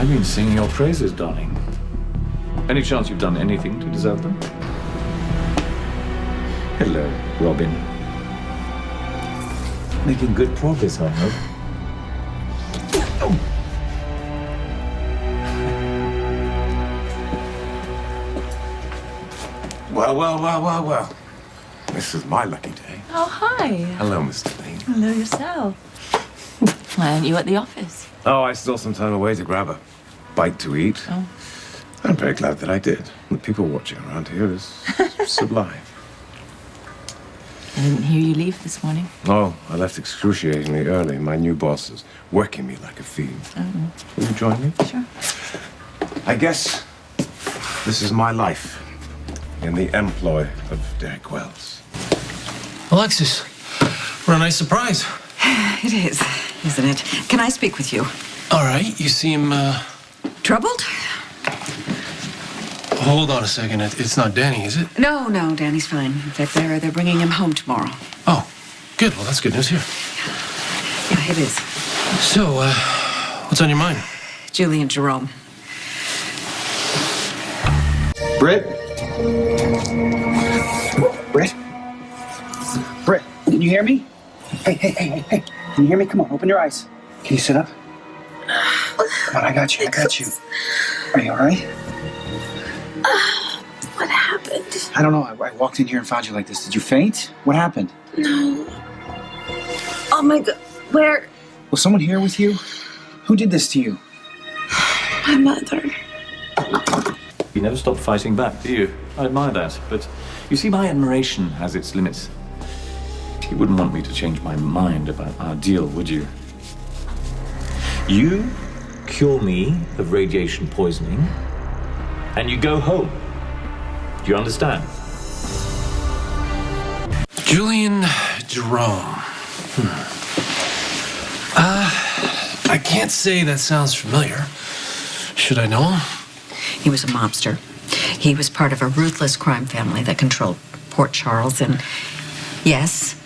I've been singing your praises, darling. Any chance you've done anything to deserve them? Hello, Robin. Making good progress, I hope. Well. This is my lucky day. Oh, hi. Hello, Mr. Lane. Hello yourself. Why aren't you at the office? Oh, I stole some time away to grab a bite to eat. Oh. I'm very glad that I did. The people watching around here is sublime. I didn't hear you leave this morning. Oh, I left excruciatingly early. My new boss is working me like a fiend. Oh. Will you join me? Sure. I guess this is my life in the employ of Derek Wells. Alexis, what a nice surprise. It is, isn't it? Can I speak with you? All right, you seem, Troubled? Hold on a second. It's not Danny, is it? No, Danny's fine. In fact, they're bringing him home tomorrow. Oh, good. Well, that's good news here. Yeah, it is. So, what's on your mind? Julian Jerome. Britt? Britt? Britt, can you hear me? Hey. Can you hear me? Come on, open your eyes. Can you sit up? Come on, I got you. Are you all right? What happened? I don't know. I walked in here and found you like this. Did you faint? What happened? No. Oh my God. Where? Was someone here with you? Who did this to you? My mother. You never stop fighting back, do you? I admire that. But you see, my admiration has its limits. You wouldn't want me to change my mind about our deal, would you? You cure me of radiation poisoning, and you go home. Do you understand? Julian Jerome. I can't say that sounds familiar. Should I know him? He was a mobster. He was part of a ruthless crime family that controlled Port Charles, and yes,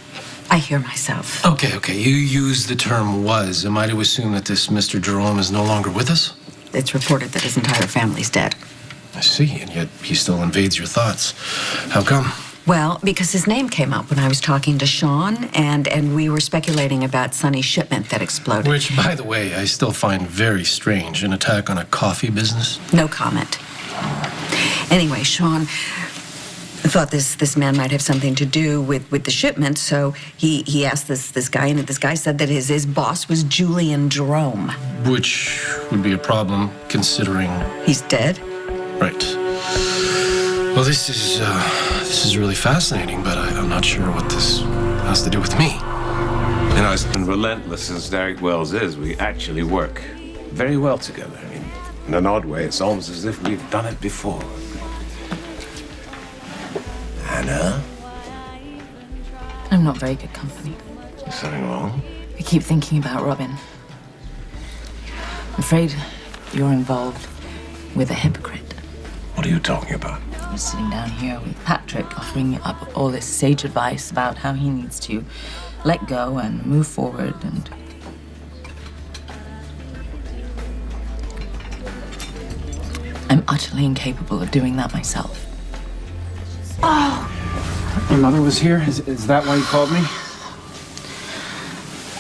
I hear myself. Okay. You used the term was. Am I to assume that this Mr. Jerome is no longer with us? It's reported that his entire family's dead. I see, and yet he still invades your thoughts. How come? Well, because his name came up when I was talking to Sean, and we were speculating about Sonny's shipment that exploded. Which, by the way, I still find very strange. An attack on a coffee business? No comment. Anyway, Sean thought this man might have something to do with the shipment, so he asked this guy, and this guy said that his boss was Julian Jerome. Which would be a problem, considering... He's dead? Right. Well, this is really fascinating, but I'm not sure what this has to do with me. You know, as relentless as Derek Wells is, we actually work very well together. I mean, in an odd way, it's almost as if we've done it before. Anna? I'm not very good company. Is something wrong? I keep thinking about Robin. I'm afraid you're involved with a hypocrite. What are you talking about? I was sitting down here with Patrick, offering up all this sage advice about how he needs to let go and move forward, and I'm utterly incapable of doing that myself. Your mother was here? Is that why you called me?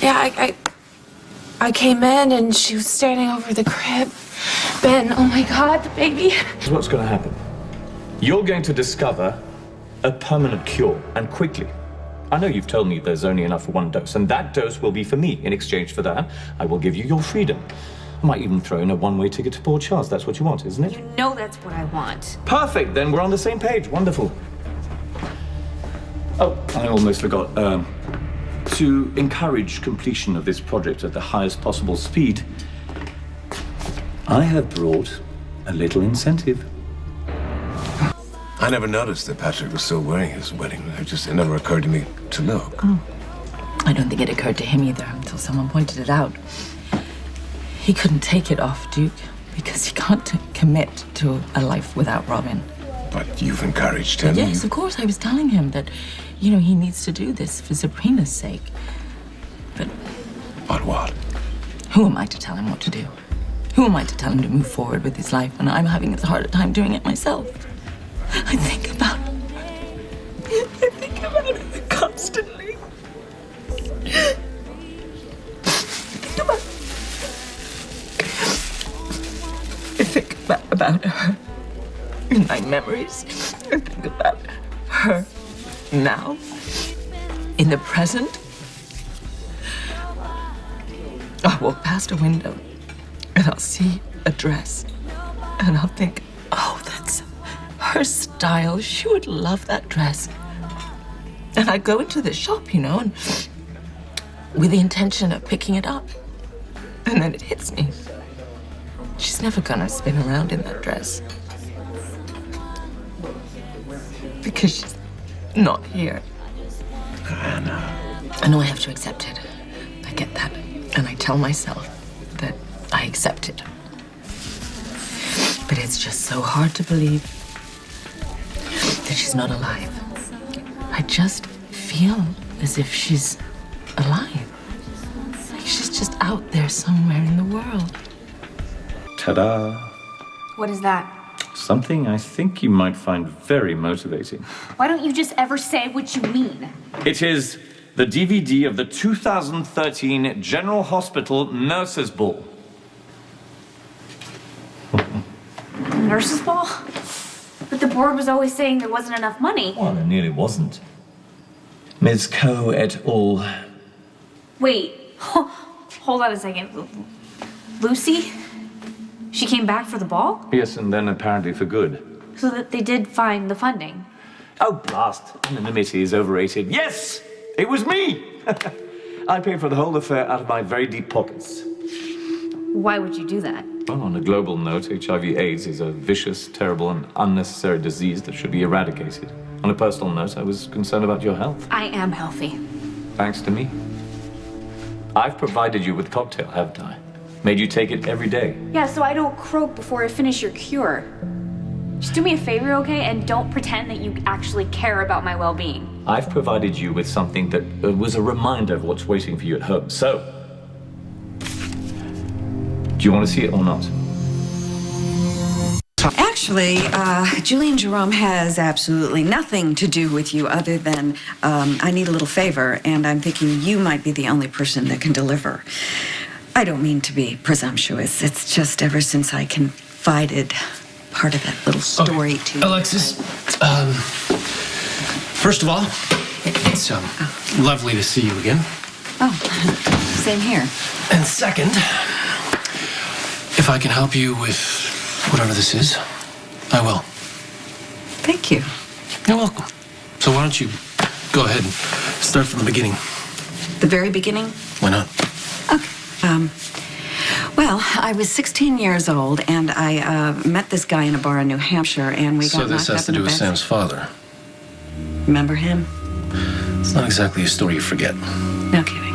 Yeah, I came in and she was standing over the crib. Ben, oh my God, the baby. Here's what's going to happen. You're going to discover a permanent cure, and quickly. I know you've told me there's only enough for one dose, and that dose will be for me. In exchange for that, I will give you your freedom. I might even throw in a one-way ticket to Port Charles. That's what you want, isn't it? You know that's what I want. Perfect, then we're on the same page. Wonderful. Oh, I almost forgot. To encourage completion of this project at the highest possible speed, I have brought a little incentive. I never noticed that Patrick was still wearing his wedding ring. It never occurred to me to look. I don't think it occurred to him either until someone pointed it out. He couldn't take it off Duke because he can't commit to a life without Robin. But you've encouraged him. Yes, of course. I was telling him that, he needs to do this for Sabrina's sake. But But what? who am I to tell him what to do? Who am I to tell him to move forward with his life when I'm having as hard a time doing it myself? I think about it constantly. I think about her in my memories. I think about her now, in the present. I'll walk past a window and I'll see a dress and I'll think, oh, that's her style. She would love that dress. And I go into the shop, and with the intention of picking it up. And then it hits me. She's never gonna spin around in that dress. Because she's not here. I know I have to accept it. I get that. And I tell myself that I accept it. But it's just so hard to believe that she's not alive. I just feel as if she's alive. Like she's just out there somewhere in the world. Ta-da! What is that? Something I think you might find very motivating. Why don't you just ever say what you mean? It is the DVD of the 2013 General Hospital Nurses Ball. Nurses' ball? But the board was always saying there wasn't enough money. Well, there nearly wasn't. Ms. Coe et al. Wait, hold on a second. Lucy? She came back for the ball? Yes, and then apparently for good. So that they did find the funding. Oh, blast. Anonymity is overrated. Yes! It was me! I paid for the whole affair out of my very deep pockets. Why would you do that? Well, on a global note, HIV/AIDS is a vicious, terrible, and unnecessary disease that should be eradicated. On a personal note, I was concerned about your health. I am healthy. Thanks to me. I've provided you with cocktail, haven't I? Made you take it every day. Yeah, so I don't croak before I finish your cure. Just do me a favor, okay? And don't pretend that you actually care about my well-being. I've provided you with something that was a reminder of what's waiting for you at home. So, do you want to see it or not? Actually, Julian Jerome has absolutely nothing to do with you other than I need a little favor, and I'm thinking you might be the only person that can deliver. I don't mean to be presumptuous. It's just ever since I confided part of that little story to you. Alexis, first of all, it's lovely to see you again. Oh, same here. And second, if I can help you with whatever this is, I will. Thank you. You're welcome. So why don't you go ahead and start from the beginning? The very beginning? Why not? Okay. Well, I was 16 years old, and I met this guy in a bar in New Hampshire, and we got So this knocked has up to in do a with back- Sam's father. Remember him? It's not exactly a story you forget. No kidding.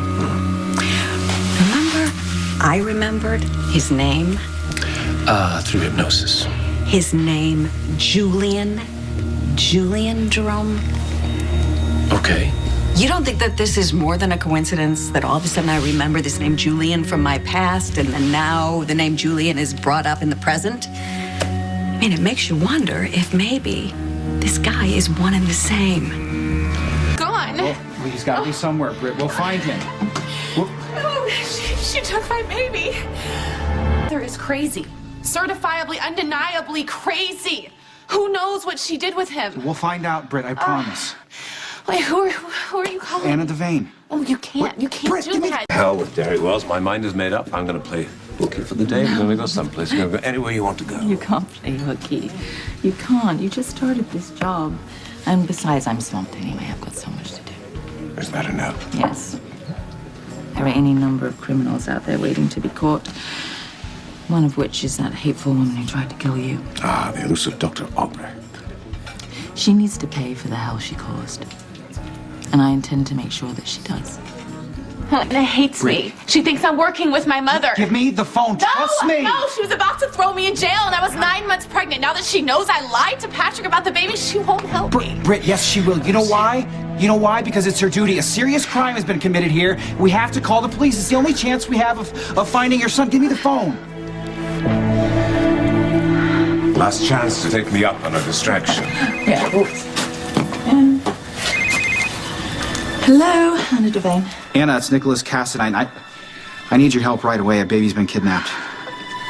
Remember? I remembered his name. Through hypnosis. His name, Julian. Julian Jerome. Okay. You don't think that this is more than a coincidence that all of a sudden I remember this name Julian from my past, and then now the name Julian is brought up in the present? I mean, it makes you wonder if maybe this guy is one and the same. Gone. Well, he's got to be somewhere, Britt. We'll find him. Oh, she took my baby. Mother is crazy. Certifiably, undeniably crazy. Who knows what she did with him? We'll find out, Britt. I promise. Wait, who are you calling? Anna Devane. Oh, you can't. You can't Britt, do give me that. Hell with Derek Wells. My mind is made up. I'm going to play bookie for the day. We're going to go someplace. We're going to go anywhere you want to go. You can't play hooky. You can't. You just started this job. And besides, I'm swamped anyway. I've got so much to do. Is that enough? Yes. There are any number of criminals out there waiting to be caught. One of which is that hateful woman who tried to kill you. Ah, the elusive Dr. Albrecht. She needs to pay for the hell she caused. And I intend to make sure that she does. Helena hates me. She thinks I'm working with my mother. Give me the phone. Trust me. No, she was about to throw me in jail, and I was 9 months pregnant. Now that she knows I lied to Patrick about the baby, she won't help me. Britt, yes, she will. You know why? You know why? Because it's her duty. A serious crime has been committed here. We have to call the police. It's the only chance we have of finding your son. Give me the phone. Last chance to take me up on a distraction. Yeah. Hello, Anna Devane. Anna, it's Nicholas Cassadine. I need your help right away. A baby's been kidnapped.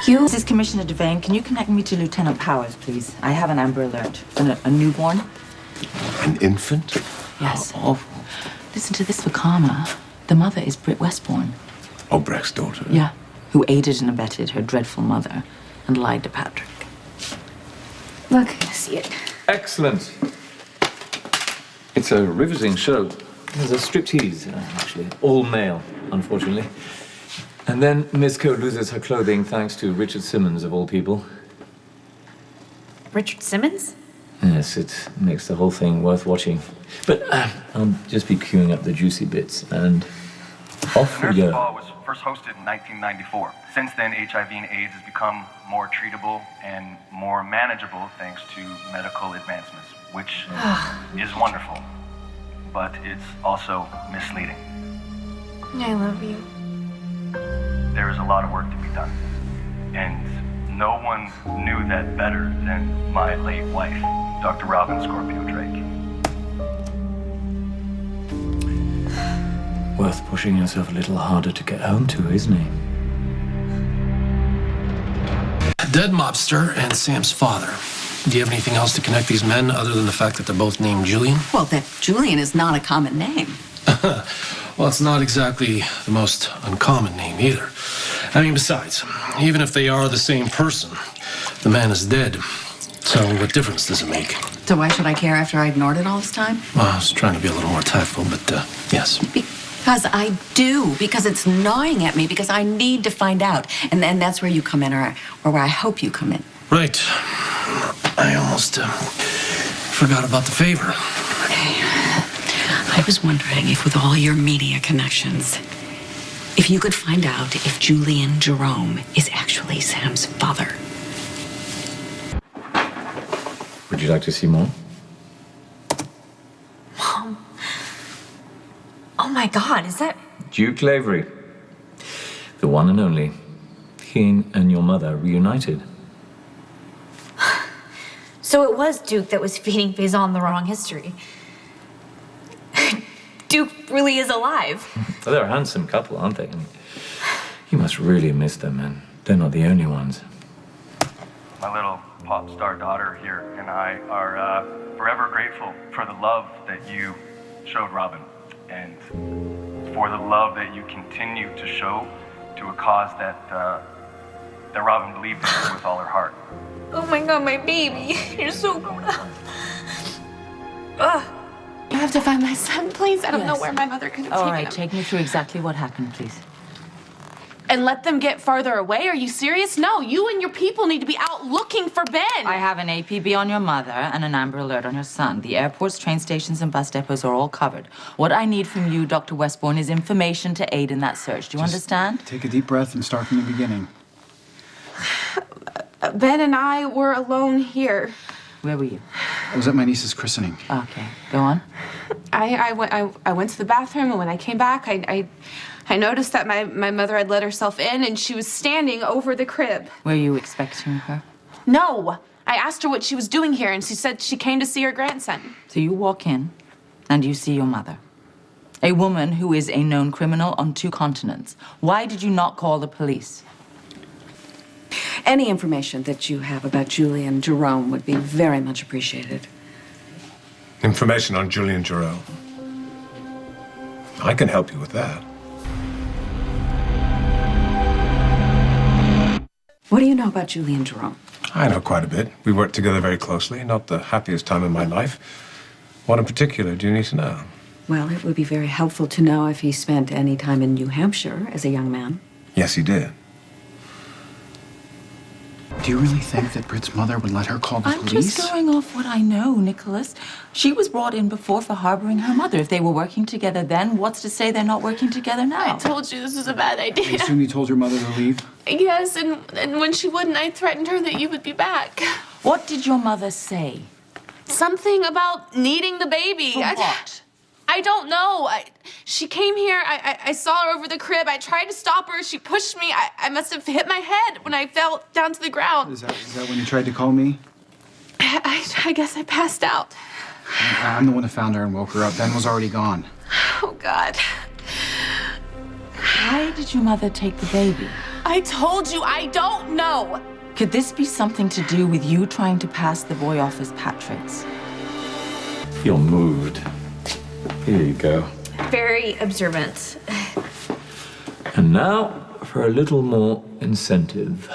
Hugh, this is Commissioner Devane. Can you connect me to Lieutenant Powers, please? I have an Amber Alert. A newborn? An infant? Yes. Oh. Listen to this for karma. The mother is Britt Westbourne. Oh, Brecht's daughter. Yeah. Who aided and abetted her dreadful mother and lied to Patrick. Look, see it. Excellent. It's a riveting show. There's a striptease, actually. All male, unfortunately. And then Miss Co loses her clothing thanks to Richard Simmons, of all people. Richard Simmons? Yes, it makes the whole thing worth watching. But I'll just be queuing up the juicy bits, and off we Nurse go. Ball was first hosted in 1994. Since then, HIV and AIDS has become more treatable and more manageable thanks to medical advancements, which is wonderful, but it's also misleading. I love you. There is a lot of work to be done, and no one knew that better than my late wife, Dr. Robin Scorpio Drake. Worth pushing yourself a little harder to get home to, isn't it? Dead mobster and Sam's father. Do you have anything else to connect these men other than the fact that they're both named Julian? Well, that Julian is not a common name. Well, it's not exactly the most uncommon name either. I mean, besides, even if they are the same person, the man is dead. So what difference does it make? So why should I care after I ignored it all this time? Well, I was trying to be a little more tactful, but yes. Because I do. Because it's gnawing at me. Because I need to find out. And then that's where you come in, or where I hope you come in. Right. I almost forgot about the favor. I was wondering if, with all your media connections, if you could find out if Julian Jerome is actually Sam's father. Would you like to see more? Mom. Oh my God, is that... Duke Lavery. The one and only. He and your mother reunited. So it was Duke that was feeding Faison the wrong history. Duke really is alive. They're a handsome couple, aren't they? I mean, you must really miss them, and they're not the only ones. My little pop star daughter here and I are forever grateful for the love that you showed Robin, and for the love that you continue to show to a cause that Robin believed in with all her heart. Oh my God, my baby. You're so grown up. You have to find my son, please. I don't know where my mother could have taken him. All right, take me through exactly what happened, please. And let them get farther away? Are you serious? No, you and your people need to be out looking for Ben. I have an APB on your mother and an Amber Alert on your son. The airports, train stations, and bus depots are all covered. What I need from you, Dr. Westbourne, is information to aid in that search. Do you understand? Take a deep breath and start from the beginning. Ben and I were alone here. Where were you? I was at my niece's christening. Okay, go on. I went to the bathroom, and when I came back, I noticed that my mother had let herself in, and she was standing over the crib. Were you expecting her? No. I asked her what she was doing here, and she said she came to see her grandson. So you walk in, and you see your mother. A woman who is a known criminal on 2 continents. Why did you not call the police? Any information that you have about Julian Jerome would be very much appreciated. Information on Julian Jerome. I can help you with that. What do you know about Julian Jerome? I know quite a bit. We worked together very closely. Not the happiest time in my life. What in particular do you need to know? Well, it would be very helpful to know if he spent any time in New Hampshire as a young man. Yes, he did. Do you really think that Britt's mother would let her call the I'm police? just going off what I know, Nicholas. She was brought in before for harboring her mother. If they were working together then, what's to say they're not working together now? I told you this was a bad I idea. assume you told your mother to leave? Yes, and when she wouldn't, I threatened her that you would be back. What did your mother say? Something about needing the baby. For what? I don't know. She came here. I saw her over the crib. I tried to stop her. She pushed me. I must have hit my head when I fell down to the ground. Is that when you tried to call me? I guess I passed out. I'm the one that found her and woke her up. Ben was already gone. Oh, God. Why did your mother take the baby? I told you, I don't know. Could this be something to do with you trying to pass the boy off as Patrick's? You're moved. Here you go. Very observant. And now for a little more incentive.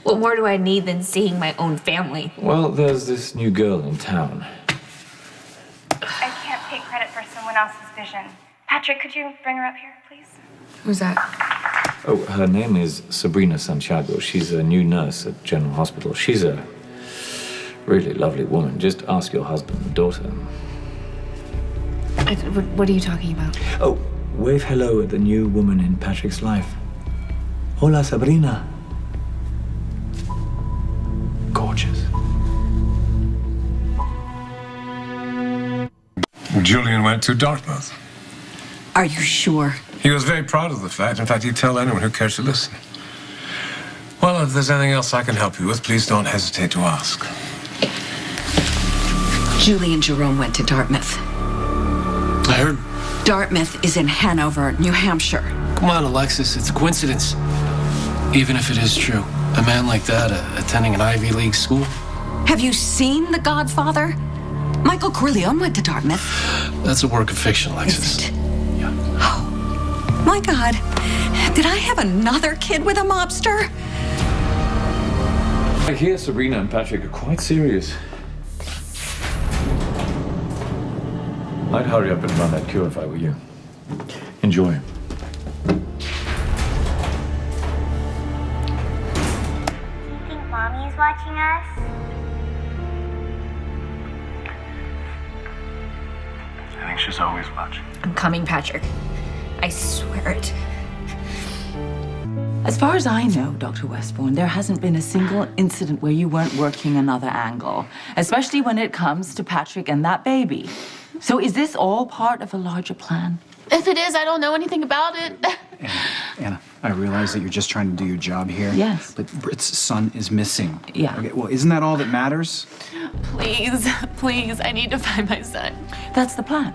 What more do I need than seeing my own family? Well, there's this new girl in town. I can't take credit for someone else's vision. Patrick, could you bring her up here, please? Who's that? Oh, her name is Sabrina Santiago. She's a new nurse at General Hospital. She's a really lovely woman. Just ask your husband and daughter. What are you talking about? Oh, wave hello at the new woman in Patrick's life. Hola, Sabrina. Gorgeous. Julian went to Dartmouth. Are you sure? He was very proud of the fact. In fact, he'd tell anyone who cares to listen. Well, if there's anything else I can help you with, please don't hesitate to ask. Julian Jerome went to Dartmouth. I heard. Dartmouth is in Hanover, New Hampshire. Come on, Alexis, it's a coincidence. Even if it is true, a man like that attending an Ivy League school. Have you seen The Godfather? Michael Corleone went to Dartmouth. That's a work of fiction, Alexis. Is it? Yeah. Oh, my God. Did I have another kid with a mobster? I hear Sabrina and Patrick are quite serious. I'd hurry up and run that cure if I were you. Enjoy. You think Mommy is watching us? I think she's always watching. I'm coming, Patrick. I swear it. As far as I know, Dr. Westbourne, there hasn't been a single incident where you weren't working another angle, especially when it comes to Patrick and that baby. So is this all part of a larger plan? If it is, I don't know anything about it. Anna, I realize that you're just trying to do your job here. Yes. But Britt's son is missing. Yeah. Okay, well, isn't that all that matters? Please, please, I need to find my son. That's the plan.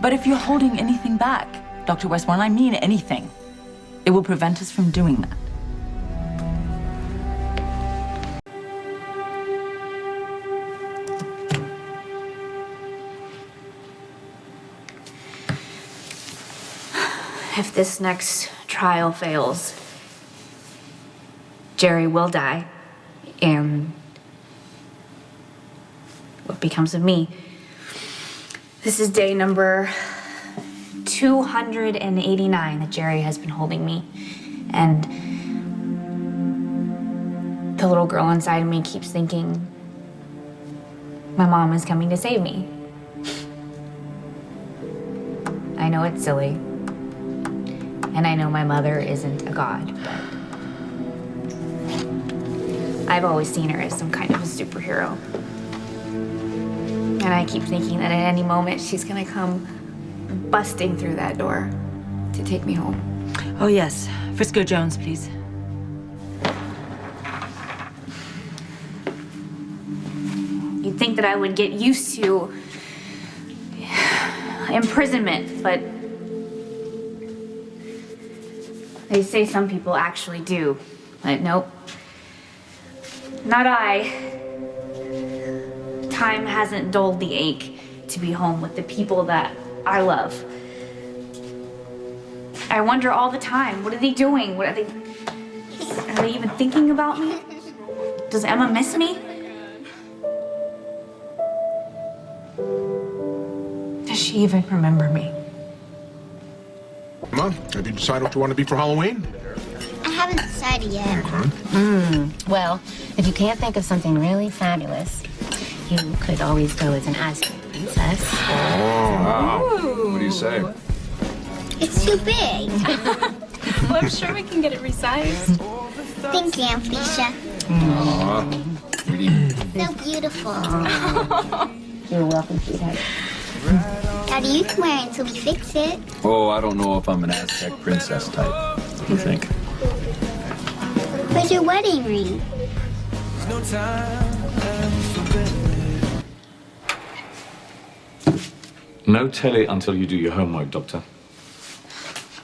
But if you're holding anything back, Dr. Westbourne, I mean anything, it will prevent us from doing that. If this next trial fails, Jerry will die, and what becomes of me? This is day number 289 that Jerry has been holding me, and the little girl inside of me keeps thinking my mom is coming to save me. I know it's silly. And I know my mother isn't a god, but I've always seen her as some kind of a superhero. And I keep thinking that at any moment she's gonna come busting through that door to take me home. Oh, yes. Frisco Jones, please. You'd think that I would get used to imprisonment, but they say some people actually do, but nope. Not I. Time hasn't dulled the ache to be home with the people that I love. I wonder all the time, what are they doing? Are they even thinking about me? Does Emma miss me? Does she even remember me? Mom, have you decided what you want to be for Halloween? I haven't decided yet. Well, if you can't think of something really fabulous, you could always go as an Aztec princess. Oh, what do you say? It's too big. Well, I'm sure we can get it resized. Thank you, Aunt Felicia. Aw, pretty. So beautiful. You're welcome, sweetheart. Daddy, you can wear it until we fix it. Oh, I don't know if I'm an Aztec princess type. What do you think? Where's your wedding ring? No telly until you do your homework, Doctor.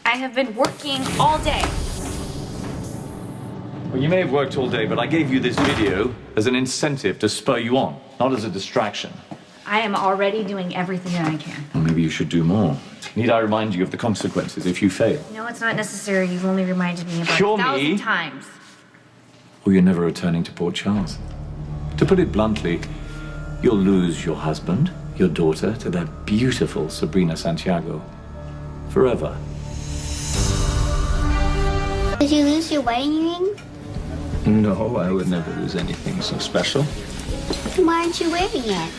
I have been working all day. Well, you may have worked all day, but I gave you this video as an incentive to spur you on, not as a distraction. I am already doing everything that I can. Well, maybe you should do more. Need I remind you of the consequences if you fail? No, it's not necessary. You've only reminded me about Cure it 1,000 me. times. Or you're never returning to Port Charles. To put it bluntly, you'll lose your husband, your daughter, to that beautiful Sabrina Santiago. Forever. Did you lose your wedding ring? No, I would never lose anything so special. Then why aren't you wearing it?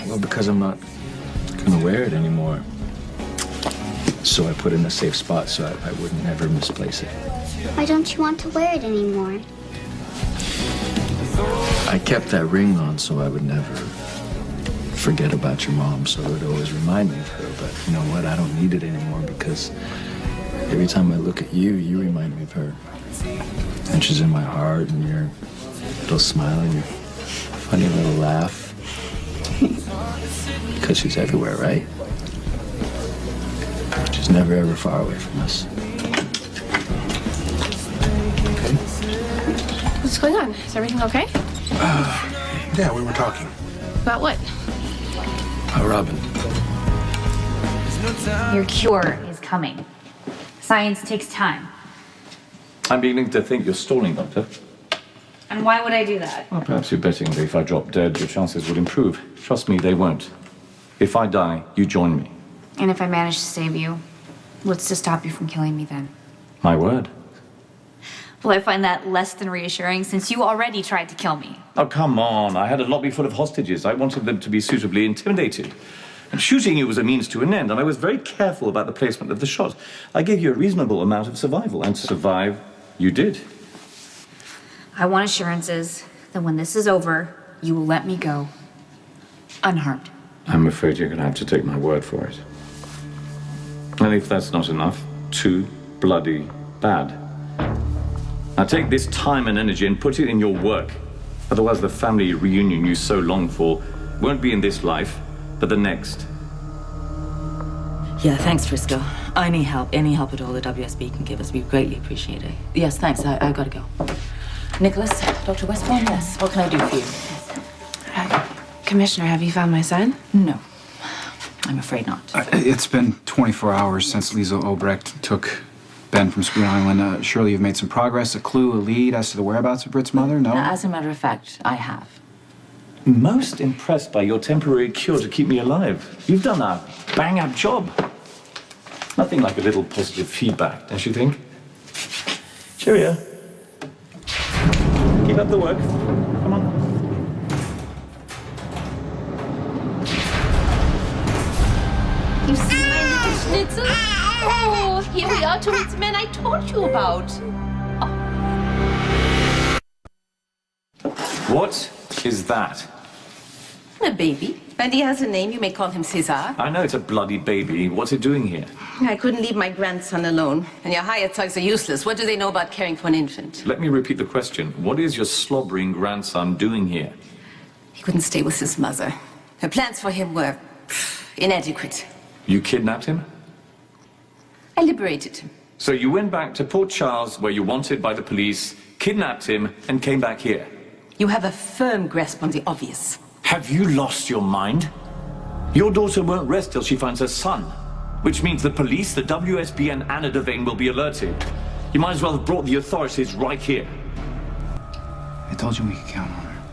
Well, because I'm not gonna wear it anymore. So I put it in a safe spot so I wouldn't ever misplace it. Why don't you want to wear it anymore? I kept that ring on so I would never forget about your mom, so it would always remind me of her. But you know what? I don't need it anymore because every time I look at you, you remind me of her. And she's in my heart, and your little smile and your funny little laugh. Because she's everywhere, right? She's never ever far away from us. Okay? What's going on? Is everything okay? Yeah, we were talking. About what? Robin. Your cure is coming. Science takes time. I'm beginning to think you're stalling, Doctor. And why would I do that? Well, perhaps you're betting that if I drop dead, your chances will improve. Trust me, they won't. If I die, you join me. And if I manage to save you, what's to stop you from killing me then? My word. Well, I find that less than reassuring since you already tried to kill me. Oh, come on. I had a lobby full of hostages. I wanted them to be suitably intimidated. And shooting you was a means to an end, and I was very careful about the placement of the shot. I gave you a reasonable amount of survival, and survive you did. I want assurances that when this is over, you will let me go unharmed. I'm afraid you're going to have to take my word for it. And if that's not enough, too bloody bad. Now take this time and energy and put it in your work. Otherwise the family reunion you so long for won't be in this life, but the next. Yeah, thanks, Frisco. Any help at all the WSB can give us, we greatly appreciate it. Yes, thanks. I gotta go. Nicholas, Dr. Westbourne, yes. What can I do for you? Commissioner, have you found my son? No, I'm afraid not. It's been 24 hours since Lisa Obrecht took Ben from Spoon Island. Surely you've made some progress, a clue, a lead as to the whereabouts of Britt's mother, no? As a matter of fact, I have. Most impressed by your temporary cure to keep me alive. You've done a bang-up job. Nothing like a little positive feedback, don't you think? Cheerio. Keep up the work. Come on. You see my little schnitzel? Oh, here we are to meet the man I told you about. What is that? A baby. And he has a name. You may call him Cesar. I know it's a bloody baby. What's it doing here? I couldn't leave my grandson alone. And your hired thugs are useless. What do they know about caring for an infant? Let me repeat the question. What is your slobbering grandson doing here? He couldn't stay with his mother. Her plans for him were inadequate. You kidnapped him? I liberated him. So you went back to Port Charles, where you wanted by the police, kidnapped him, and came back here? You have a firm grasp on the obvious. Have you lost your mind? Your daughter won't rest till she finds her son, which means the police, the WSB, and Anna Devane will be alerted. You might as well have brought the authorities right here. I told you we could count on her.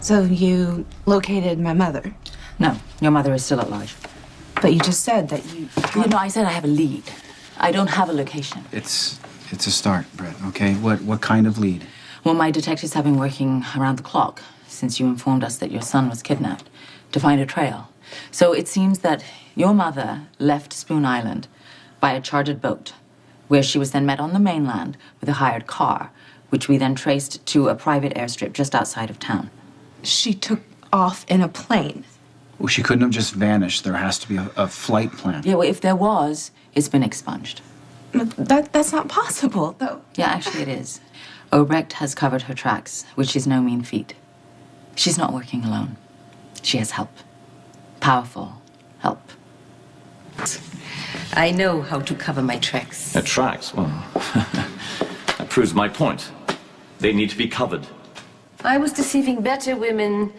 So you located my mother? No, your mother is still at large. But you just said that you... You know, I said I have a lead. I don't have a location. It's a start, Britt, okay? What kind of lead? Well, my detectives have been working around the clock since you informed us that your son was kidnapped to find a trail. So it seems that your mother left Spoon Island by a chartered boat, where she was then met on the mainland with a hired car, which we then traced to a private airstrip just outside of town. She took off in a plane? Well, she couldn't have just vanished. There has to be a flight plan. Yeah, well, if there was, it's been expunged. That's not possible, though. Yeah, actually it is. Obrecht has covered her tracks, which is no mean feat. She's not working alone. She has help. Powerful help. I know how to cover my tracks. Tracks? Well, that proves my point. They need to be covered. I was deceiving better women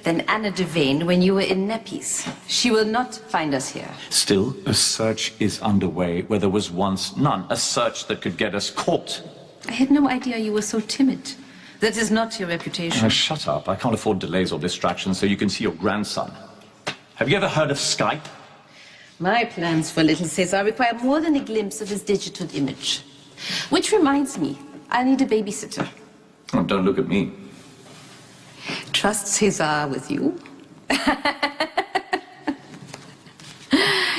than Anna Devane when you were in nappies. She will not find us here. Still, a search is underway where there was once none. A search that could get us caught. I had no idea you were so timid. That is not your reputation. Shut up. I can't afford delays or distractions so you can see your grandson. Have you ever heard of Skype? My plans for little Cesar require more than a glimpse of his digital image. Which reminds me, I need a babysitter. Oh, don't look at me. Trust Cesar with you?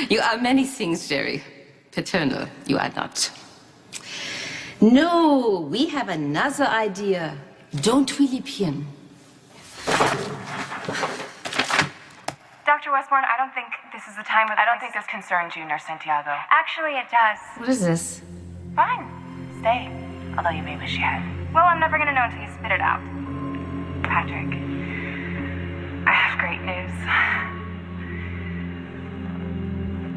You are many things, Jerry. Paternal, you are not. No, we have another idea. Don't we, Liebchen? Dr. Westbourne, I don't think this is the time of... I don't think this concerns you, Nurse Santiago. Actually, it does. What is this? Fine. Stay. Although you may wish you had. Well, I'm never gonna know until you spit it out. Patrick, I have great news.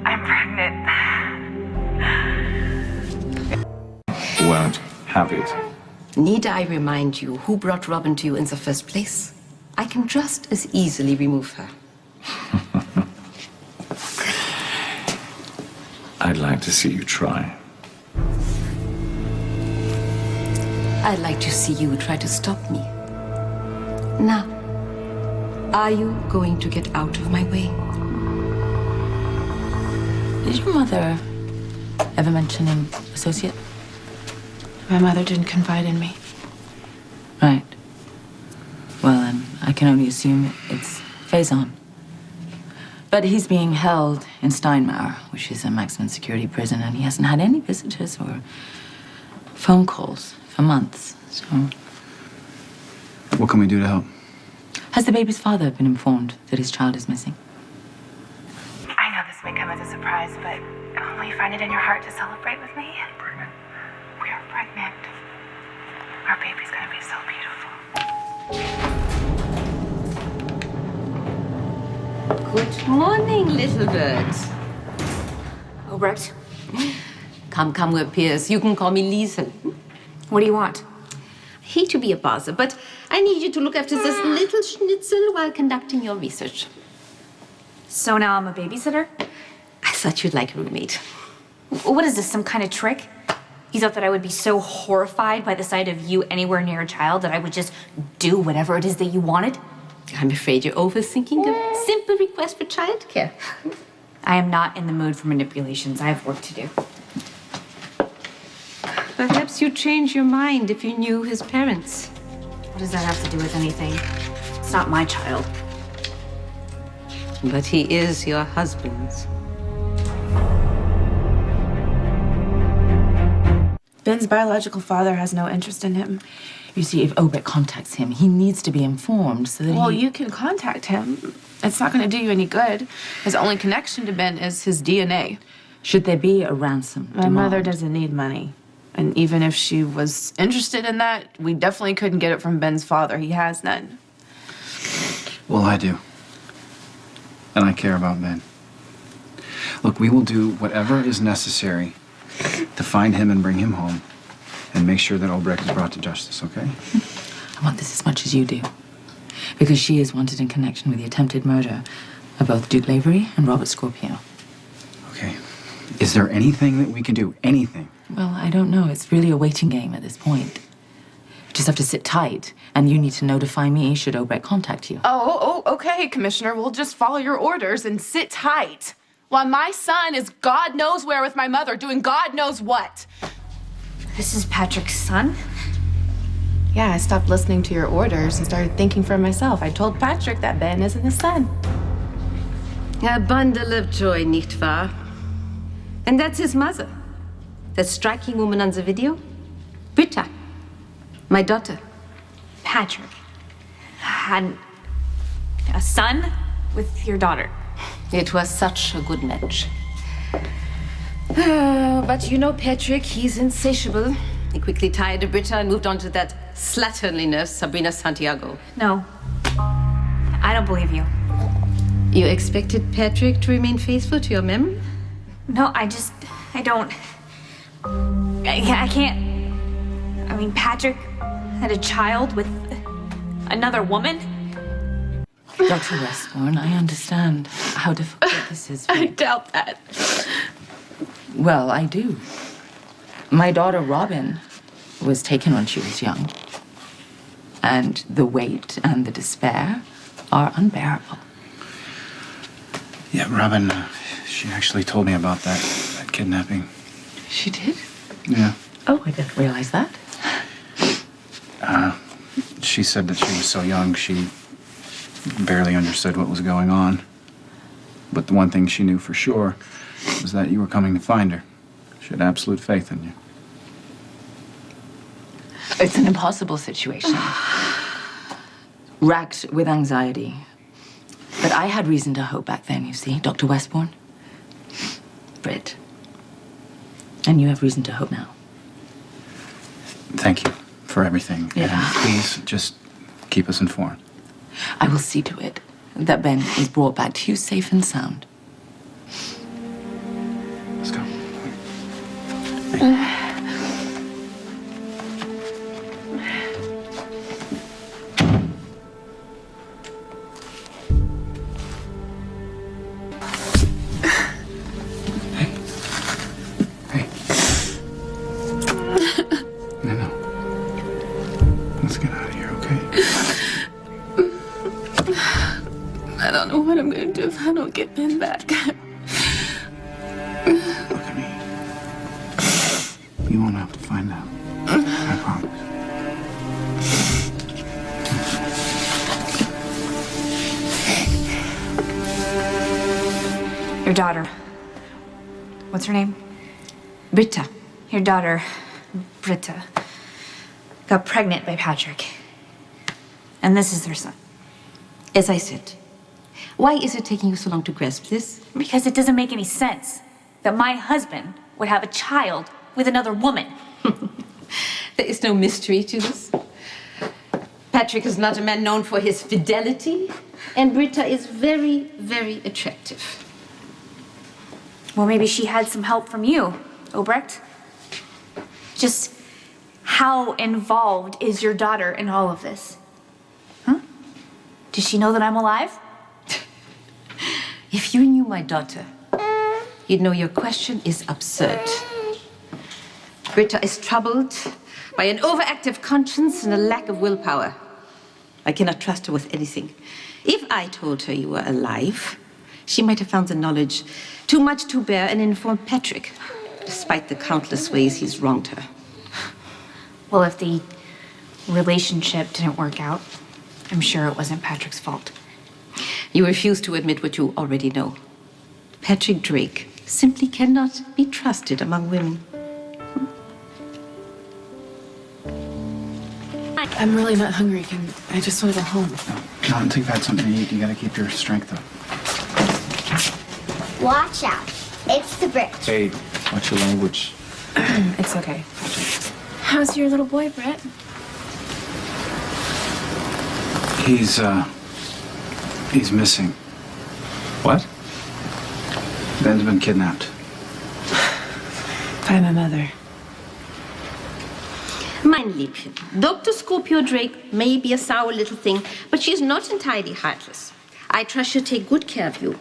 I'm pregnant. Won't have it. Need I remind you who brought Robin to you in the first place? I can just as easily remove her. I'd like to see you try. I'd like to see you try to stop me. Now, are you going to get out of my way? Did your mother ever mention an associate? My mother didn't confide in me. Right. Well, then, I can only assume it's Faison. But he's being held in Steinmauer, which is a maximum security prison, and he hasn't had any visitors or phone calls for months, so... What can we do to help? Has the baby's father been informed that his child is missing? I know this may come as a surprise, but will you find it in your heart to celebrate with me? Pregnant? We're pregnant. Our baby's gonna be so beautiful. Good morning, little bird. Obrecht, Come, we're peers. You can call me Liesel. what do you want? I hate to be a bother, but I need you to look after this little schnitzel while conducting your research. So now I'm a babysitter? I thought you'd like a roommate. What is this, some kind of trick? You thought that I would be so horrified by the sight of you anywhere near a child that I would just do whatever it is that you wanted? I'm afraid you're overthinking a simple request for childcare. I am not in the mood for manipulations. I have work to do. Perhaps you'd change your mind if you knew his parents. What does that have to do with anything? It's not my child. But he is your husband's. Ben's biological father has no interest in him. You see, if Obrecht contacts him, he needs to be informed so that Well, you can contact him. It's not going to do you any good. His only connection to Ben is his DNA. Should there be a ransom My mother doesn't need money. And even if she was interested in that, we definitely couldn't get it from Ben's father. He has none. Well, I do. And I care about Ben. Look, we will do whatever is necessary to find him and bring him home and make sure that Obrecht is brought to justice, okay? I want this as much as you do. Because she is wanted in connection with the attempted murder of both Duke Lavery and Robert Scorpio. Okay. Is there anything that we can do? Anything? Well, I don't know. It's really a waiting game at this point. You just have to sit tight, and you need to notify me should Obrecht contact you. Oh, okay, Commissioner. We'll just follow your orders and sit tight. While my son is God knows where with my mother doing God knows what. This is Patrick's son? Yeah, I stopped listening to your orders and started thinking for myself. I told Patrick that Ben isn't his son. A bundle of joy, nicht wahr? And that's his mother. That striking woman on the video? Britta. My daughter. Patrick had a son? with your daughter. It was such a good match. But you know Patrick, he's insatiable. He quickly tired of Britta and moved on to that slatternly nurse, Sabrina Santiago. No, I don't believe you. You expected Patrick to remain faithful to your memory? No, I don't. I can't. I mean, Patrick had a child with another woman. Dr. Westbourne, I understand how difficult this is for you. I doubt that. Well, I do. My daughter, Robin, was taken when she was young. And the weight and the despair are unbearable. Yeah, Robin, she actually told me about that kidnapping. She did? Yeah. Oh, I didn't realize that. She said that she was so young, she barely understood what was going on. But the one thing she knew for sure was that you were coming to find her. She had absolute faith in you. It's an impossible situation. Racked with anxiety. But I had reason to hope back then, you see, Dr. Westbourne. Britt. And you have reason to hope now. Thank you for everything. Yeah. And please just keep us informed. I will see to it that Ben is brought back to you safe and sound. Let's go. I don't know what I'm gonna do if I don't get Ben back. Look at me. You won't have to find out. I promise. Your daughter. What's her name? Britta. Your daughter, Britta, got pregnant by Patrick. And this is their son. As I said, why is it taking you so long to grasp this? Because it doesn't make any sense that my husband would have a child with another woman. There is no mystery to this. Patrick is not a man known for his fidelity, and Britta is very, very attractive. Well, maybe she had some help from you, Obrecht. Just how involved is your daughter in all of this? Huh? Does she know that I'm alive? If you knew my daughter, you'd know your question is absurd. Britta is troubled by an overactive conscience and a lack of willpower. I cannot trust her with anything. If I told her you were alive, she might have found the knowledge too much to bear and informed Patrick, despite the countless ways he's wronged her. Well, if the relationship didn't work out, I'm sure it wasn't Patrick's fault. You refuse to admit what you already know. Patrick Drake simply cannot be trusted among women. I'm really not hungry. I just want to go home. Not until you've had something to eat. You gotta keep your strength up. Watch out. It's the Britt. Hey, watch your language. It's okay. How's your little boy, Britt? He's missing. What? Ben's been kidnapped. By my mother. Mein Liebchen, Dr. Scorpio Drake may be a sour little thing, but she's not entirely heartless. I trust she'll take good care of you.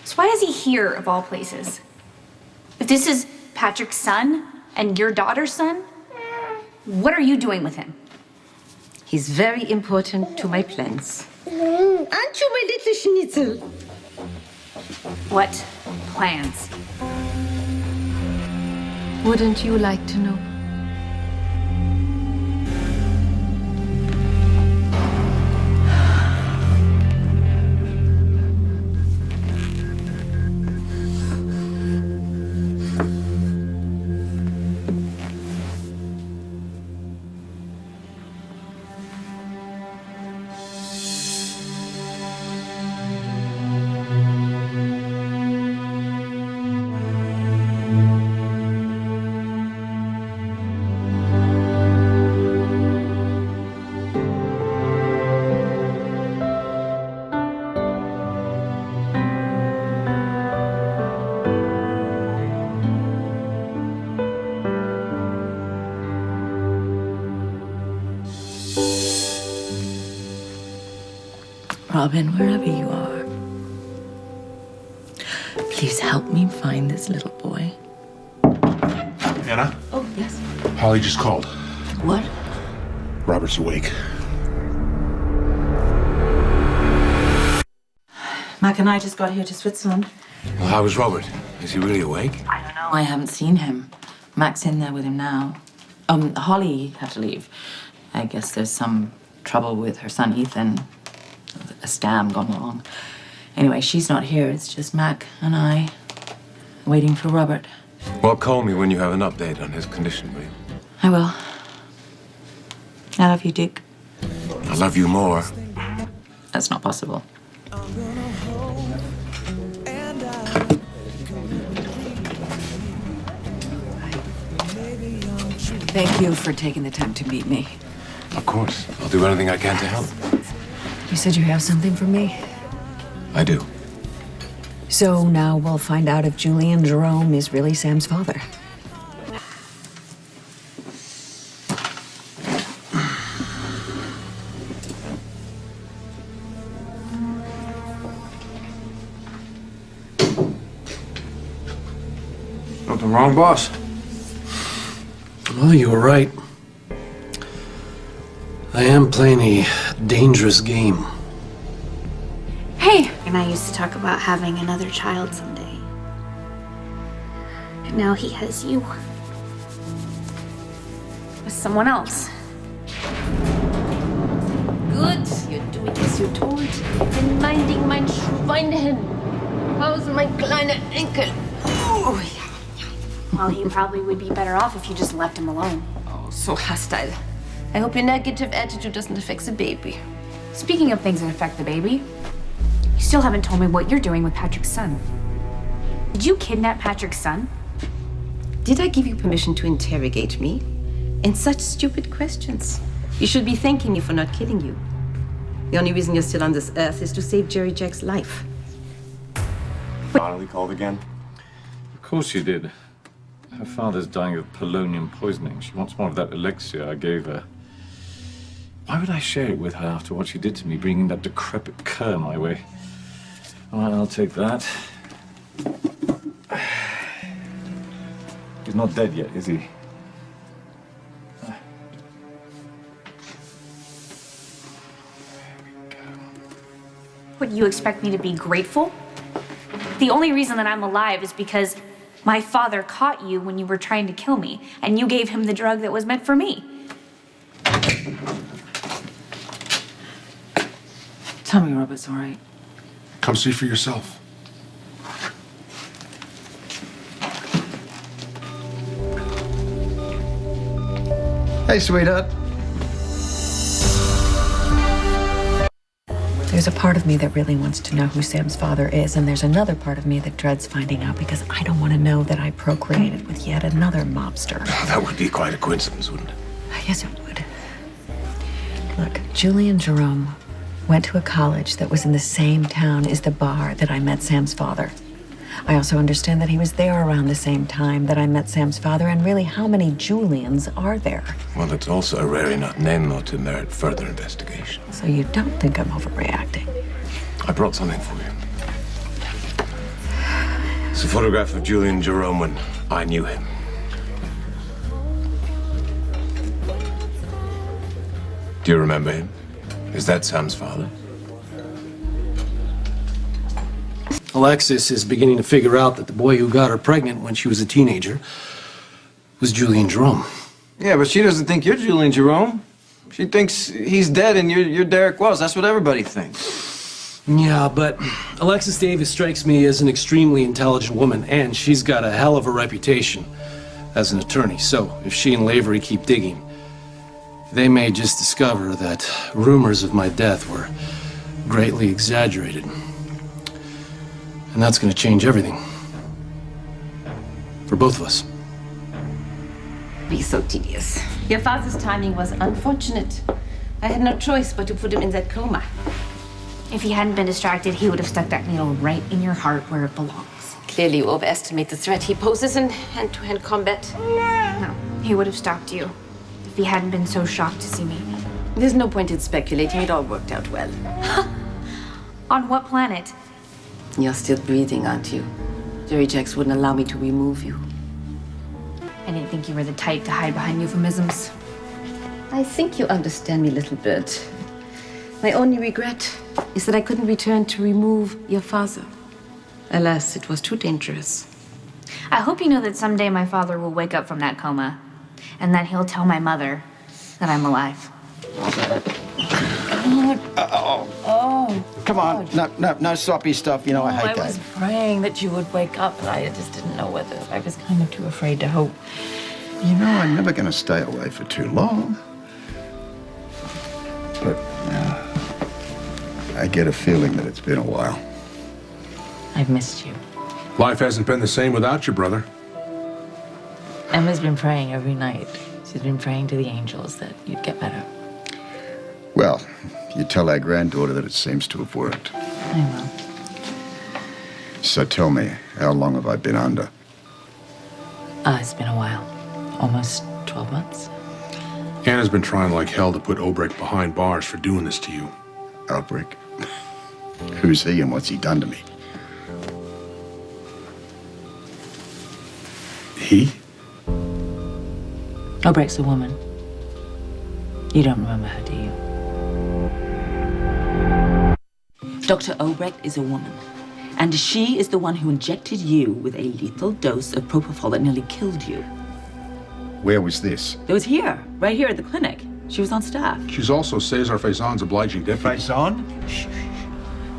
So why is he here, of all places? If this is Patrick's son and your daughter's son, what are you doing with him? He's very important to my plans. Aren't you my little schnitzel? What plans? Wouldn't you like to know? Robin, wherever you are, please help me find this little boy. Anna, Oh, yes. Holly just called. What? Robert's awake. Mac and I just got here to Switzerland. Well, how is Robert? Is he really awake? I don't know. I haven't seen him. Mac's in there with him now. Holly had to leave. I guess there's some trouble with her son Ethan. A scam gone wrong. Anyway, she's not here. It's just Mac and I waiting for Robert. Well, call me when you have an update on his condition, will you? I will. I love you, Dick. I love you more. That's not possible. Thank you for taking the time to meet me. Of course. I'll do anything I can to help. You said you have something for me? I do. So now we'll find out if Julian Jerome is really Sam's father. Something wrong, boss? Well, you were right. I am playing a dangerous game. Hey! And I used to talk about having another child someday. And now he has you. With someone else. Good, you're doing as you're told. Bin minding mein Schweinchen. How's my kleiner Enkel? Oh, yeah. Well, he probably would be better off if you just left him alone. Oh, so hostile. I hope your negative attitude doesn't affect the baby. Speaking of things that affect the baby, you still haven't told me what you're doing with Patrick's son. Did you kidnap Patrick's son? Did I give you permission to interrogate me? And such stupid questions. You should be thanking me for not killing you. The only reason you're still on this earth is to save Jerry Jack's life. Finally called again? Of course she did. Her father's dying of polonium poisoning. She wants more of that elixir I gave her. Why would I share it with her after what she did to me, bringing that decrepit cur my way? All right, I'll take that. He's not dead yet, is he? What, you expect me to be grateful? The only reason that I'm alive is because my father caught you when you were trying to kill me, and you gave him the drug that was meant for me. Tell me Robert's all right. Come see for yourself. Hey, sweetheart. There's a part of me that really wants to know who Sam's father is, and there's another part of me that dreads finding out because I don't want to know that I procreated with yet another mobster. That would be quite a coincidence, wouldn't it? Yes, it would. Look, Julian Jerome went to a college that was in the same town as the bar that I met Sam's father. I also understand that he was there around the same time that I met Sam's father, and really, how many Julians are there? Well, it's also a rare enough name, though, to merit further investigation. So you don't think I'm overreacting? I brought something for you. It's a photograph of Julian Jerome when I knew him. Do you remember him? Is that Sam's father? Alexis is beginning to figure out that the boy who got her pregnant when she was a teenager was Julian Jerome. Yeah, but she doesn't think you're Julian Jerome. She thinks he's dead and you're Derek Wells. That's what everybody thinks. Yeah, but Alexis Davis strikes me as an extremely intelligent woman, and she's got a hell of a reputation as an attorney. So if she and Lavery keep digging, they may just discover that rumors of my death were greatly exaggerated. And that's going to change everything. For both of us. Be so tedious. Your father's timing was unfortunate. I had no choice but to put him in that coma. If he hadn't been distracted, he would have stuck that needle right in your heart where it belongs. Clearly you overestimate the threat he poses in hand-to-hand combat. No, he would have stopped you if he hadn't been so shocked to see me. There's no point in speculating. It all worked out well. On what planet? You're still breathing, aren't you? Jerry Jacks wouldn't allow me to remove you. I didn't think you were the type to hide behind euphemisms. I think you understand me, little bird. My only regret is that I couldn't return to remove your father. Alas, it was too dangerous. I hope you know that someday my father will wake up from that coma, and that he'll tell my mother that I'm alive. Oh. Come on. No soppy stuff. You know, I hate I that. was praying that you would wake up, but I just didn't know whether. I was kind of too afraid to hope. You know, I'm never going to stay away for too long. But I get a feeling that it's been a while. I've missed you. Life hasn't been the same without you, brother. Emma's been praying every night. She's been praying to the angels that you'd get better. Well, you tell our granddaughter that it seems to have worked. I will. So tell me, how long have I been under? It's been a while. Almost 12 months. Anna's been trying like hell to put Obrecht behind bars for doing this to you. Obrecht? Who's he and what's he done to me? He? Obrecht's a woman. You don't remember her, do you? Dr. Obrecht is a woman, and she is the one who injected you with a lethal dose of propofol that nearly killed you. Where was this? It was here, right here at the clinic. She was on staff. She's also Cesar Faison's obliging deputy. Faison?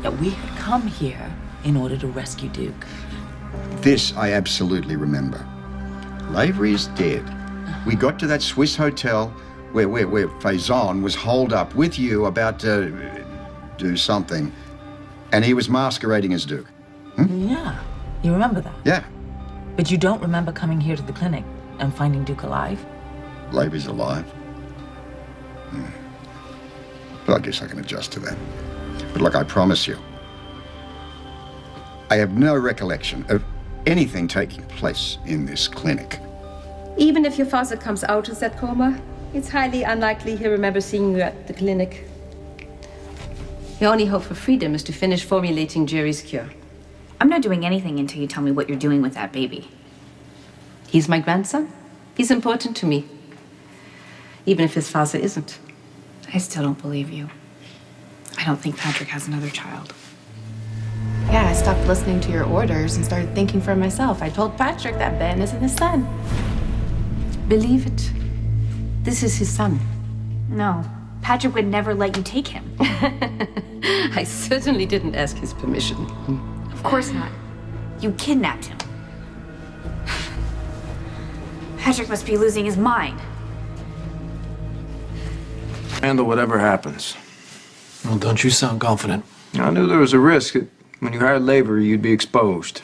Yeah, we had come here in order to rescue Duke. This I absolutely remember. Lavery is dead. We got to that Swiss hotel where Faison was holed up with you about to do something, and he was masquerading as Duke. Yeah, you remember that. Yeah. But you don't remember coming here to the clinic and finding Duke alive? Lavery's alive. Well, I guess I can adjust to that. But look, I promise you, I have no recollection of anything taking place in this clinic. Even if your father comes out of that coma, it's highly unlikely he'll remember seeing you at the clinic. Your only hope for freedom is to finish formulating Jerry's cure. I'm not doing anything until you tell me what you're doing with that baby. He's my grandson. He's important to me. Even if his father isn't. I still don't believe you. I don't think Patrick has another child. Yeah, I stopped listening to your orders and started thinking for myself. I told Patrick that Ben isn't his son. Believe it. This is his son. No, Patrick would never let you take him. I certainly didn't ask his permission. Of course not. You kidnapped him. Patrick must be losing his mind. Handle whatever happens. Well, don't you sound confident. I knew there was a risk that when you hired labor, you'd be exposed.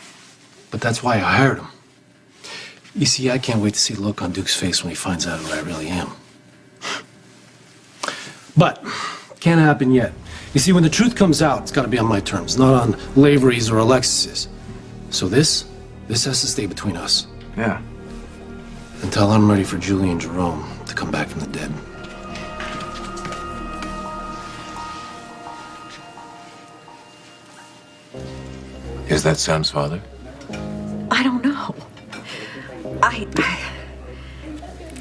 But that's why I hired him. You see, I can't wait to see the look on Duke's face when he finds out who I really am. But, can't happen yet. You see, when the truth comes out, it's got to be on my terms, not on Lavery's or Alexis's. So this has to stay between us. Yeah. Until I'm ready for Julian Jerome to come back from the dead. Is that Sam's father? I don't know.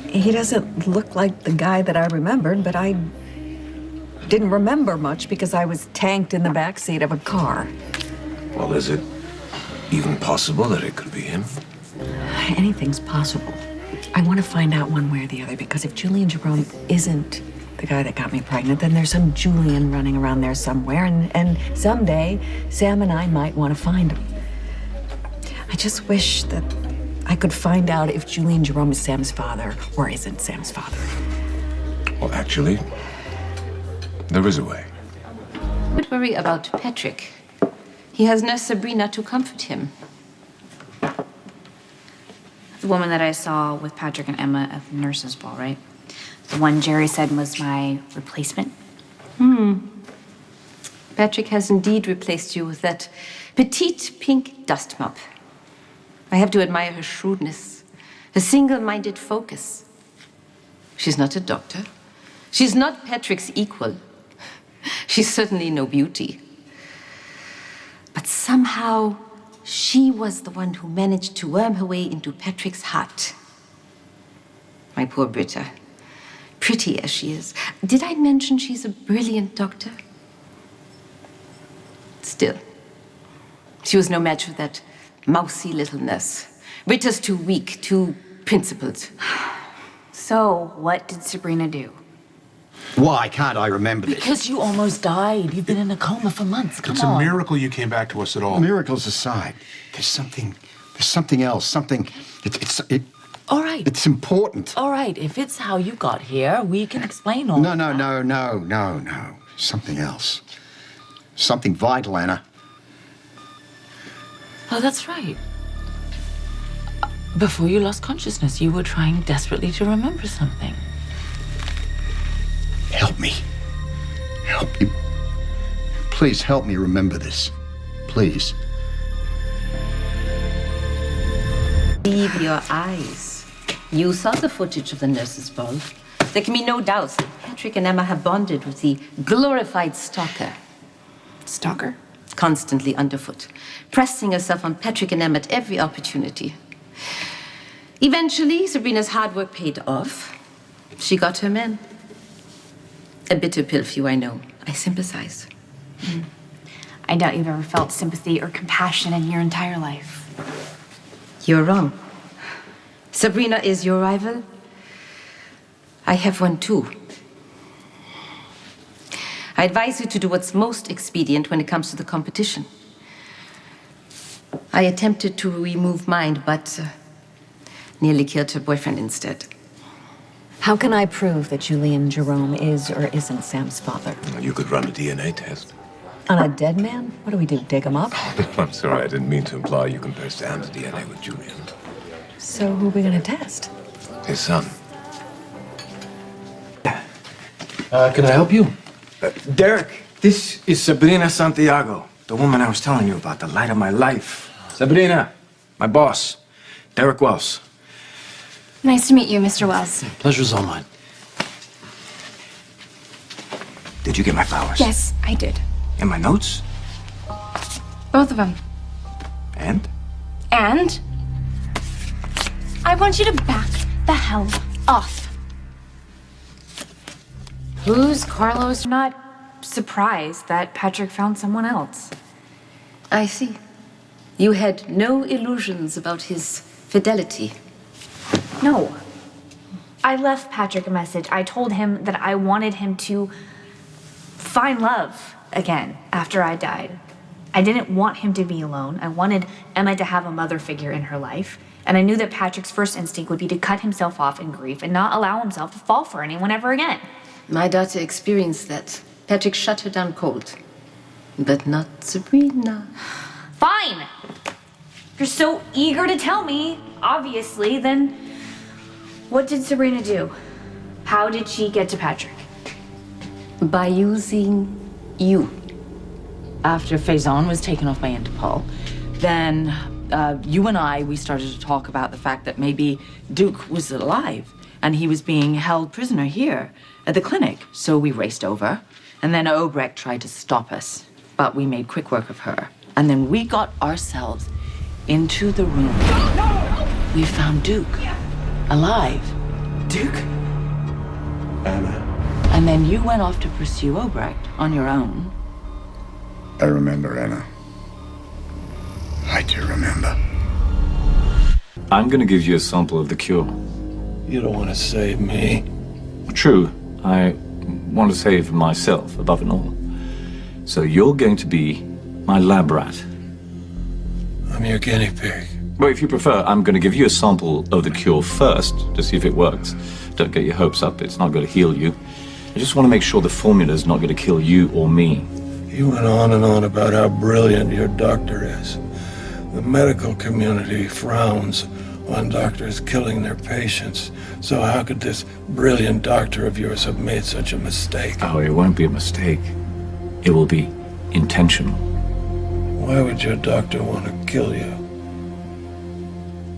He doesn't look like the guy that I remembered, but I didn't remember much because I was tanked in the backseat of a car. Well, is it even possible that it could be him? Anything's possible. I want to find out one way or the other, because if Julian Jerome isn't the guy that got me pregnant, then there's some Julian running around there somewhere, and someday Sam and I might want to find him. I just wish that I could find out if Julian Jerome is Sam's father or isn't Sam's father. Well, actually, there is a way. Don't worry about Patrick. He has Nurse Sabrina to comfort him. The woman that I saw with Patrick and Emma at the nurses' ball, right? The one Jerry said was my replacement. Patrick has indeed replaced you with that petite pink dust mop. I have to admire her shrewdness, her single-minded focus. She's not a doctor. She's not Patrick's equal. She's certainly no beauty. But somehow, she was the one who managed to worm her way into Patrick's heart. My poor Britta. Pretty as she is. Did I mention she's a brilliant doctor? Still, she was no match for that mousy little nurse. Britta's too weak, too principled. So, what did Sabrina do? Why can't I remember this? Because you almost died. You've been in a coma for months. Come It's on. a miracle you came back to us at all. Miracles aside, there's something else. Something. All right. It's important. All right. If it's how you got here, we can explain all. No. Something else. Something vital, Anna. Oh, that's right. Before you lost consciousness, you were trying desperately to remember something. Help me. Help me. Please help me remember this. Please. Believe your eyes. You saw the footage of the nurse's ball. There can be no doubt that Patrick and Emma have bonded with the glorified stalker. Stalker? Constantly underfoot, pressing herself on Patrick and Emma at every opportunity. Eventually, Sabrina's hard work paid off. She got her man. A bitter pill for you, I know. I sympathize. I doubt you've ever felt sympathy or compassion in your entire life. You're wrong. Sabrina is your rival. I have one too. I advise you to do what's most expedient when it comes to the competition. I attempted to remove mine, but nearly killed her boyfriend instead. How can I prove that Julian Jerome is or isn't Sam's father? You could run a DNA test. On a dead man? What do we do, dig him up? I'm sorry, I didn't mean to imply you compare Sam's DNA with Julian. So who are we gonna test? His son. Can I help you? Derek, this is Sabrina Santiago, the woman I was telling you about, the light of my life. Sabrina, my boss, Derek Wells. Nice to meet you, Mr. Wells. Pleasure's all mine. Did you get my flowers? Yes, I did. And my notes? Both of them. And? And I want you to back the hell off. Who's Carlos? Not surprised that Patrick found someone else. I see. You had no illusions about his fidelity. No. I left Patrick a message. I told him that I wanted him to find love again after I died. I didn't want him to be alone. I wanted Emma to have a mother figure in her life. And I knew that Patrick's first instinct would be to cut himself off in grief and not allow himself to fall for anyone ever again. My daughter experienced that. Patrick shut her down cold. But not Sabrina. Fine! You're so eager to tell me, obviously, then what did Sabrina do? How did she get to Patrick? By using you. After Faison was taken off by Interpol, then you and we started to talk about the fact that maybe Duke was alive and he was being held prisoner here at the clinic. So we raced over, and then Obrecht tried to stop us, but we made quick work of her. And then we got ourselves into the room. We found Duke, alive. Duke? Anna. And then you went off to pursue Obrecht on your own. I remember, Anna. I do remember. I'm going to give you a sample of the cure. You don't want to save me. True. I want to save myself above it all. So you're going to be my lab rat. I'm your guinea pig. Well, if you prefer, I'm going to give you a sample of the cure first to see if it works. Don't get your hopes up. It's not going to heal you. I just want to make sure the formula's not going to kill you or me. You went on and on about how brilliant your doctor is. The medical community frowns on doctors killing their patients. So how could this brilliant doctor of yours have made such a mistake? Oh, it won't be a mistake. It will be intentional. Why would your doctor want to kill you?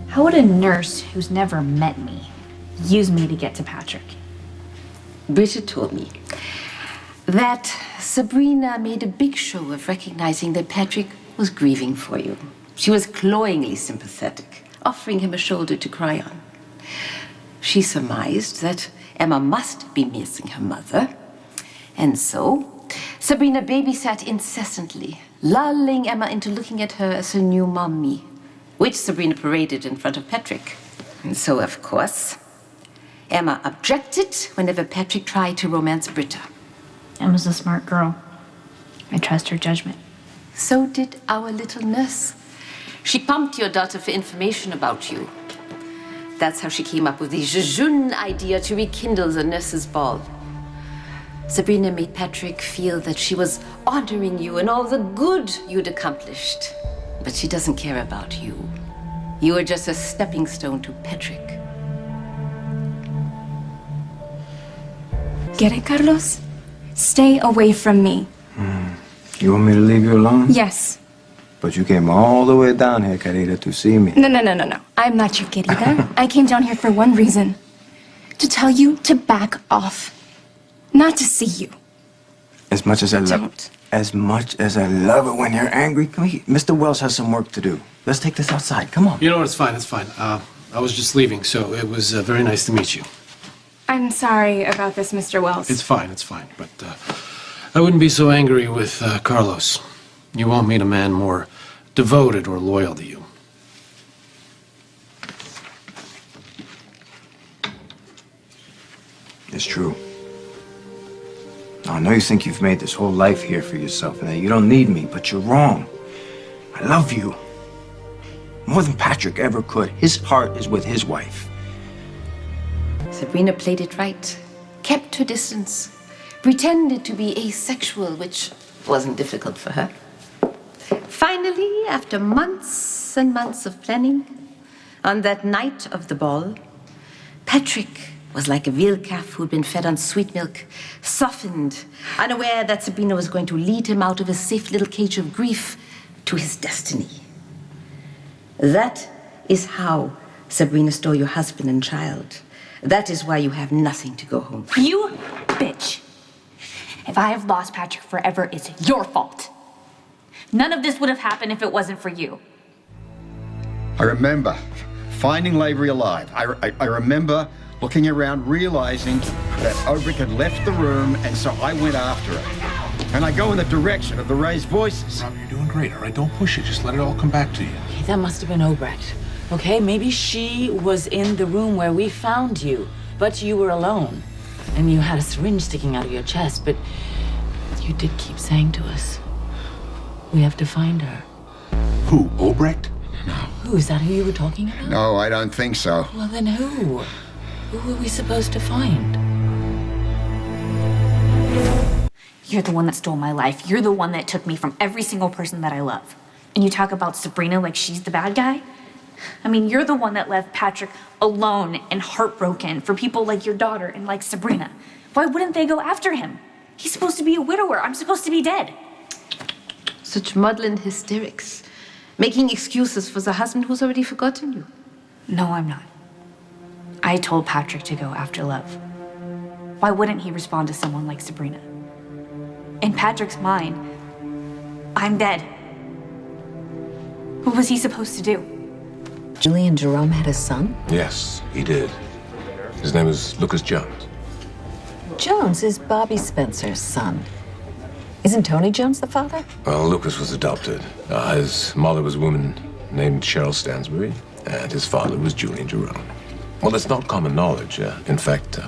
How would a nurse who's never met me use me to get to Patrick? Britt told me that Sabrina made a big show of recognizing that Patrick was grieving for you. She was cloyingly sympathetic, offering him a shoulder to cry on. She surmised that Emma must be missing her mother, and so Sabrina babysat incessantly, lulling Emma into looking at her as her new mommy, which Sabrina paraded in front of Patrick. And so, of course, Emma objected whenever Patrick tried to romance Britta. Emma's a smart girl. I trust her judgment. So did our little nurse. She pumped your daughter for information about you. That's how she came up with the jejune idea to rekindle the nurses' ball. Sabrina made Patrick feel that she was honoring you and all the good you'd accomplished. But she doesn't care about you. You were just a stepping stone to Patrick. Get it, Carlos? Stay away from me. You want me to leave you alone? Yes. But you came all the way down here, querida, to see me. No. I'm not your querida. I came down here for one reason. To tell you to back off. Not to see you. As much as I love it. As much as I love it when you're angry. Come here. Mr. Wells has some work to do. Let's take this outside. Come on. You know what? It's fine. It's fine. I was just leaving, so it was very nice to meet you. I'm sorry about this, Mr. Wells. It's fine. But I wouldn't be so angry with Carlos. You won't meet a man more devoted or loyal to you. It's true. I know you think you've made this whole life here for yourself and that you don't need me, but you're wrong. I love you. More than Patrick ever could. His heart is with his wife. Sabrina played it right, kept her distance, pretended to be asexual, which wasn't difficult for her. Finally, after months and months of planning, on that night of the ball, Patrick was like a veal calf who'd been fed on sweet milk, softened, unaware that Sabrina was going to lead him out of his safe little cage of grief to his destiny. That is how Sabrina stole your husband and child. That is why you have nothing to go home to. You bitch. If I have lost Patrick forever, it's your fault. None of this would have happened if it wasn't for you. I remember finding Lavery alive. I remember looking around, realizing that Obrick had left the room, and so I went after her. And I go in the direction of the raised voices. Rob, you're doing great, all right? Don't push it. Just let it all come back to you. Okay, that must have been Obrecht. Okay, maybe she was in the room where we found you, but you were alone. And you had a syringe sticking out of your chest, but you did keep saying to us, we have to find her. Who, Obrecht? No. Who, is that who you were talking about? No, I don't think so. Well, then who? Who were we supposed to find? You're the one that stole my life. You're the one that took me from every single person that I love. And you talk about Sabrina like she's the bad guy? I mean, you're the one that left Patrick alone and heartbroken for people like your daughter and like Sabrina. Why wouldn't they go after him? He's supposed to be a widower. I'm supposed to be dead. Such maudlin hysterics, making excuses for the husband who's already forgotten you. No, I'm not. I told Patrick to go after love. Why wouldn't he respond to someone like Sabrina? In Patrick's mind, I'm dead. What was he supposed to do? Julian Jerome had a son? Yes, he did. His name is Lucas Jones. Jones is Bobby Spencer's son. Isn't Tony Jones the father? Well, Lucas was adopted. His mother was a woman named Cheryl Stansbury, and his father was Julian Jerome. Well, it's not common knowledge. In fact,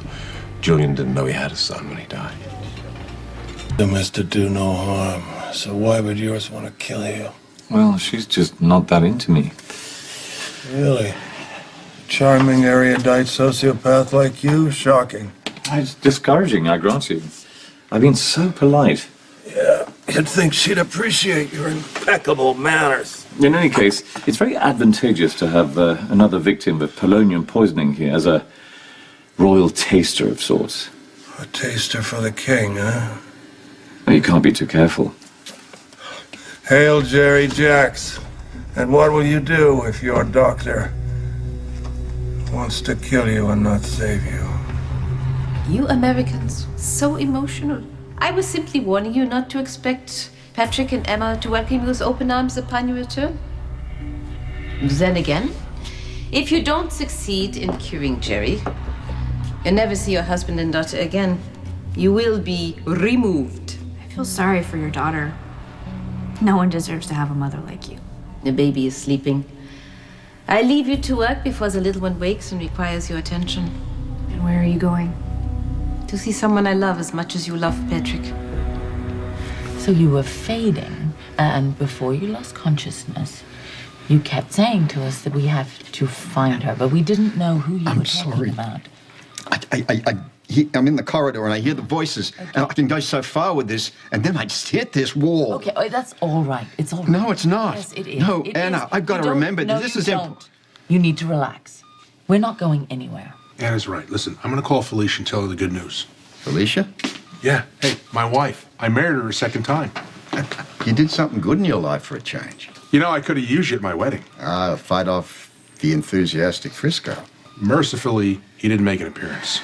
Julian didn't know he had a son when he died. The mister do no harm, so why would yours want to kill you? Well, she's just not that into me. Really? Charming, erudite sociopath like you? Shocking. It's discouraging, I grant you. I've been so polite. Yeah, you'd think she'd appreciate your impeccable manners. In any case, it's very advantageous to have another victim of polonium poisoning here as a royal taster of sorts. A taster for the king, huh? You can't be too careful. Hail, Jerry Jacks. And what will you do if your doctor wants to kill you and not save you? You Americans, so emotional. I was simply warning you not to expect Patrick and Emma to welcome you with open arms upon your return. Then again, if you don't succeed in curing Jerry, you'll never see your husband and daughter again. You will be removed. I feel sorry for your daughter. No one deserves to have a mother like you. The baby is sleeping. I leave you to work before the little one wakes and requires your attention. And where are you going? To see someone I love as much as you love Patrick. So you were fading, and before you lost consciousness, you kept saying to us that we have to find her, but we didn't know who you were talking about. I'm in the corridor and I hear the voices, and I can go so far with this, and then I just hit this wall. Okay, that's all right. It's all right. No, it's not. Yes, it is. No, It Anna, is. I've got to remember that this is important. You need to relax. We're not going anywhere. Anna's right. Listen, I'm going to call Felicia and tell her the good news. Felicia? Yeah. Hey, my wife. I married her a second time. You did something good in your life for a change. You know, I could have used you at my wedding. Fight off the enthusiastic Frisco. Mercifully, he didn't make an appearance.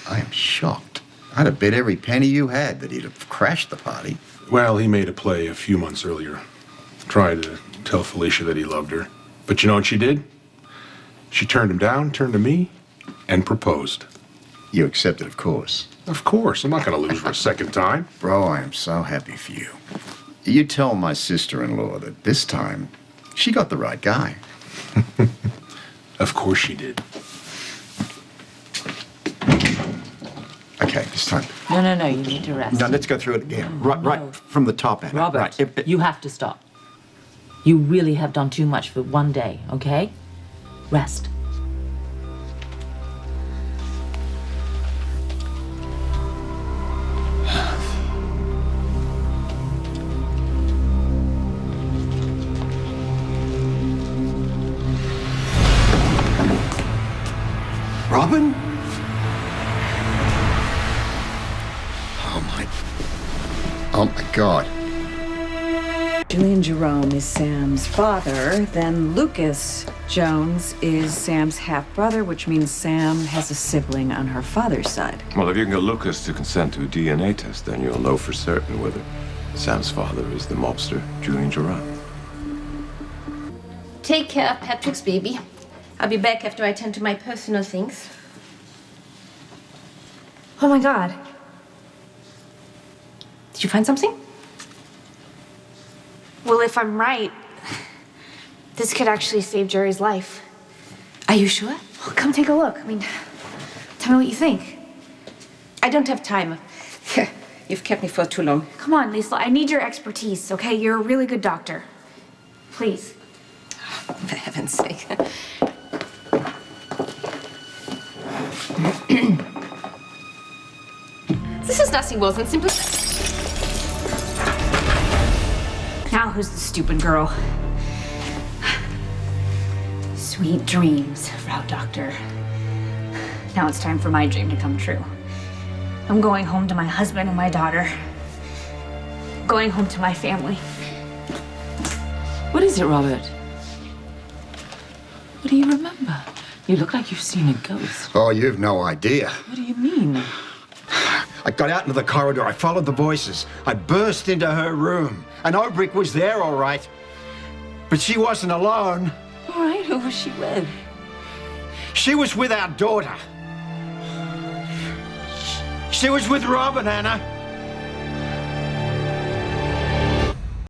I am shocked. I'd have bet every penny you had that he'd have crashed the party. Well, he made a play a few months earlier. Tried to tell Felicia that he loved her. But you know what she did? She turned him down, turned to me, and proposed. You accepted, of course. Of course. I'm not going to lose her a second time. Bro, I am so happy for you. You tell my sister-in-law that this time she got the right guy. Of course she did. Okay, this time. No, you need to rest. Now, let's go through it again. Right from the top end. Robert, Right. you have to stop. You really have done too much for one day, okay? Rest. Robin? Oh my God. Julian Jerome is Sam's father, then Lucas Jones is Sam's half-brother, which means Sam has a sibling on her father's side. Well, if you can get Lucas to consent to a DNA test, then you'll know for certain whether Sam's father is the mobster, Julian Jerome. Take care of Patrick's baby. I'll be back after I attend to my personal things. Oh my God. Did you find something? Well, if I'm right, this could actually save Jerry's life. Are you sure? Well, come take a look. I mean, tell me what you think. I don't have time. You've kept me for too long. Come on, Lisa. I need your expertise, okay? You're a really good doctor. Please. For heaven's sake. This is nothing more than simple. Now who's the stupid girl? Sweet dreams, Frau Doctor. Now it's time for my dream to come true. I'm going home to my husband and my daughter. Going home to my family. What is it, Robert? What do you remember? You look like you've seen a ghost. Oh, you've no idea. What do you mean? I got out into the corridor. I followed the voices. I burst into her room. And Obrick was there, all right. But she wasn't alone. All right, who was she with? She was with our daughter. She was with Robin, Anna.